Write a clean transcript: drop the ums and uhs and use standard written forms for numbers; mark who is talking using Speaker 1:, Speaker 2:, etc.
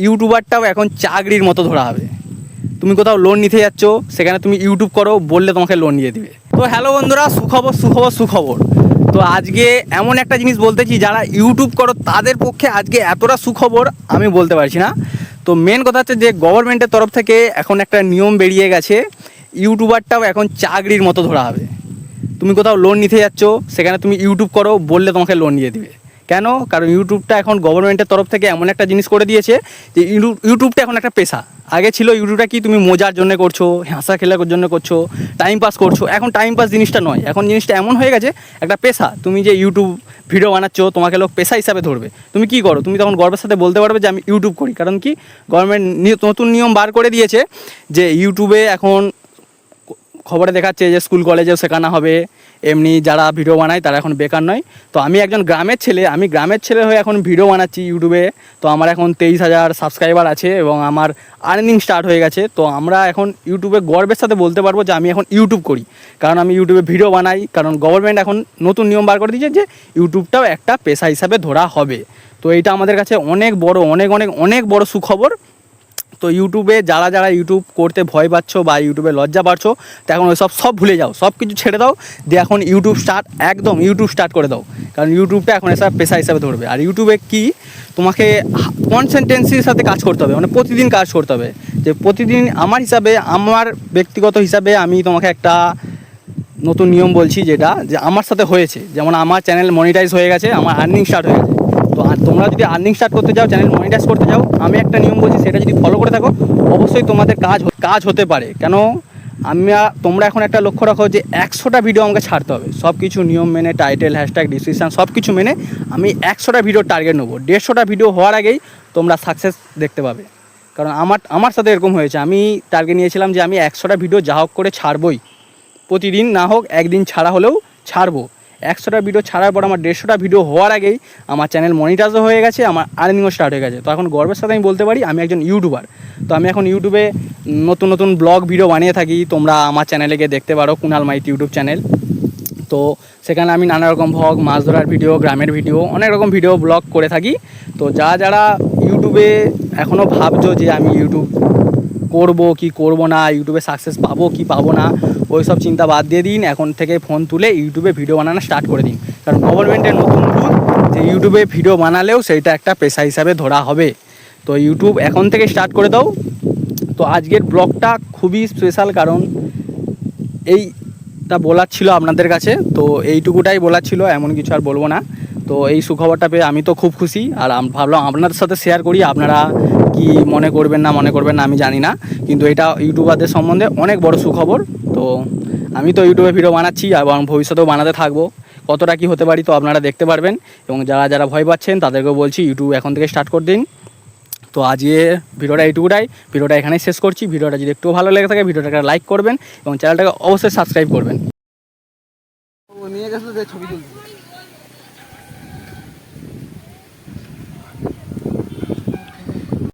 Speaker 1: ইউটিউবারটাও এখন চাকরির মতো ধরা হবে। তুমি কোথাও লোন নিতে যাচ্ছ, সেখানে তুমি ইউটিউব করো, বললে তোমাকে লোন দিয়ে দিবে। তো হ্যালো বন্ধুরা, সুখবর সুখবর সুখবর। তো আজকে এমন একটা জিনিস বলতেছি, যারা ইউটিউব করো তাদের পক্ষে আজকে এতটা সুখবর আমি বলতে পারছি না। তো মেন কথা হচ্ছে যে গভর্নমেন্টের তরফ থেকে এখন একটা নিয়ম বেরিয়ে গেছে, ইউটিউবারটাও এখন চাকরির মতো ধরা হবে। তুমি কোথাও লোন নিতে যাচ্ছ, সেখানে তুমি ইউটিউব করো, বললে তোমাকে লোন দিয়ে দিবে। কেন? কারণ ইউটিউবটা এখন গভর্নমেন্টের তরফ থেকে এমন একটা জিনিস করে দিয়েছে যে ইউটিউবটা এখন একটা পেশা। আগে ছিল ইউটিউবটা কি তুমি মজার জন্য করছো, হাসা খেলার জন্য করছো, টাইম পাস করছো। এখন টাইম পাস জিনিসটা নয়, এখন জিনিসটা এমন হয়ে গেছে একটা পেশা। তুমি যে ইউটিউব ভিডিও বানাচ্ছ, তোমাকে লোক পেশা হিসাবে ধরবে। তুমি কি করো? তুমি তখন গর্বের সাথে বলতে পারবে যে আমি ইউটিউব করি। কারণ কি, গভর্নমেন্ট নতুন নিয়ম বার করে দিয়েছে যে ইউটিউবে এখন খবরে দেখাচ্ছে যে স্কুল কলেজেও শেখানো হবে, এমনি যারা ভিডিও বানায় তারা এখন বেকার নয়। তো আমি একজন গ্রামের ছেলে হয়ে এখন ভিডিও বানাচ্ছি ইউটিউবে। তো আমার এখন 23,000 সাবস্ক্রাইবার আছে এবং আমার আর্নিং স্টার্ট হয়ে গেছে। তো আমরা এখন ইউটিউবে গর্বের সাথে বলতে পারবো যে আমি এখন ইউটিউব করি, কারণ আমি ইউটিউবে ভিডিও বানাই। কারণ গভর্নমেন্ট এখন নতুন নিয়ম বার করে দিয়েছে যে ইউটিউবটাও একটা পেশা হিসাবে ধরা হবে। তো এইটা আমাদের কাছে অনেক বড় অনেক বড় সুখবর। তো ইউটিউবে যারা ইউটিউব করতে ভয় পাচ্ছ বা ইউটিউবে লজ্জা পাচ্ছো, তো এখন ওই সব ভুলে যাও, সব কিছু ছেড়ে দাও, দিয়ে এখন ইউটিউব স্টার্ট করে দাও। কারণ ইউটিউবটা এখন এসব পেশা হিসাবে ধরবে। আর ইউটিউবে কি, তোমাকে কনসিস্টেন্সির সাথে কাজ করতে হবে, মানে প্রতিদিন কাজ করতে হবে। যে প্রতিদিন আমার ব্যক্তিগত হিসাবে আমি তোমাকে একটা নতুন নিয়ম বলছি, যেটা যে আমার সাথে হয়েছে। যেমন আমার চ্যানেল মনিটাইজ হয়ে গেছে, আমার আর্নিং স্টার্ট হয়ে গেছে। তো তোমরা যদি আর্নিং স্টার্ট করতে চাও, চ্যানেল মনিটাইজ করতে চাও, আমি একটা নিয়ম বলছি, সেটা যদি ফলো করে থাকো, অবশ্যই তোমাদের কাজ হতে পারে। কেন? তোমরা এখন একটা লক্ষ্য রাখো যে 100টা ভিডিও আমাকে ছাড়তে হবে, সব কিছু নিয়ম মেনে, টাইটেল, হ্যাশট্যাগ, ডিসক্রিপশান সব কিছু মেনে আমি 100টা ভিডিও টার্গেট নেবো। 150টা ভিডিও হওয়ার আগেই তোমরা সাকসেস দেখতে পাবে। কারণ আমার সাথে এরকম হয়েছে। আমি টার্গেট নিয়েছিলাম যে আমি 100টা ভিডিও যা হোক করে ছাড়বই, প্রতিদিন না হোক একদিন ছাড়া হলেও ছাড়বো। 100টা ভিডিও ছাড়ার পর আমার 150টা ভিডিও হওয়ার আগেই আমার চ্যানেল মনিটাইজও হয়ে গেছে, আমার আর্নিংও স্টার্ট হয়ে গেছে। তো এখন গর্বের সাথে আমি বলতে পারি আমি একজন ইউটিউবার। তো আমি এখন ইউটিউবে নতুন ব্লগ ভিডিও বানিয়ে থাকি। তোমরা আমার চ্যানেলে গিয়ে দেখতে পারো, কুনাল মাইতি ইউটিউব চ্যানেল। তো সেখানে আমি নানা রকম ভ্লগ, মাছ ধরার ভিডিও, গ্রামের ভিডিও, অনেক রকম ভিডিও ব্লগ করে থাকি। তো যারা ইউটিউবে এখনও ভাবছো যে আমি ইউটিউব করব কি করব না, ইউটিউবে সাকসেস পাবো কি পাবো না, ওই সব চিন্তা বাদ দিয়ে দিন। এখন থেকে ফোন তুলে ইউটিউবে ভিডিও বানানো স্টার্ট করে দিন। কারণ গভর্নমেন্টের নতুন রুল যে ইউটিউবে ভিডিও বানালেও সেইটা একটা পেশা হিসাবে ধরা হবে। তো ইউটিউব এখন থেকে স্টার্ট করে দাও। তো আজকের ব্লগটা খুবই স্পেশাল, কারণ এইটা বলার ছিল আপনাদের কাছে। তো এইটুকুটাই বলার ছিল, এমন কিছু আর বলবো না। তো এই সুখবরটা পেয়ে আমি তো খুব খুশি, আর ভাবলাম আপনাদের সাথে শেয়ার করি। আপনারা কি মনে করবেন না আমি জানি না, কিন্তু এটা ইউটিউবারদের সম্বন্ধে অনেক বড় সুখবর। তো আমি তো ইউটিউবে ভিডিও বানাচ্ছি এবং ভবিষ্যতেও বানাতে থাকবো। কতটা কি হতে পারি তো আপনারা দেখতে পারবেন। এবং যারা ভয় পাচ্ছেন তাদেরকেও বলছি ইউটিউব এখন থেকে স্টার্ট করে দিন। তো আজকে ভিডিওটা এইটুকুটাই, ভিডিওটা এখানেই শেষ করছি। ভিডিওটা যদি একটু ভালো লেগে থাকে ভিডিওটাকে লাইক করবেন এবং চ্যানেলটাকে অবশ্যই সাবস্ক্রাইব করবেন।
Speaker 2: নিয়ে গেছে ছবি তুলতে।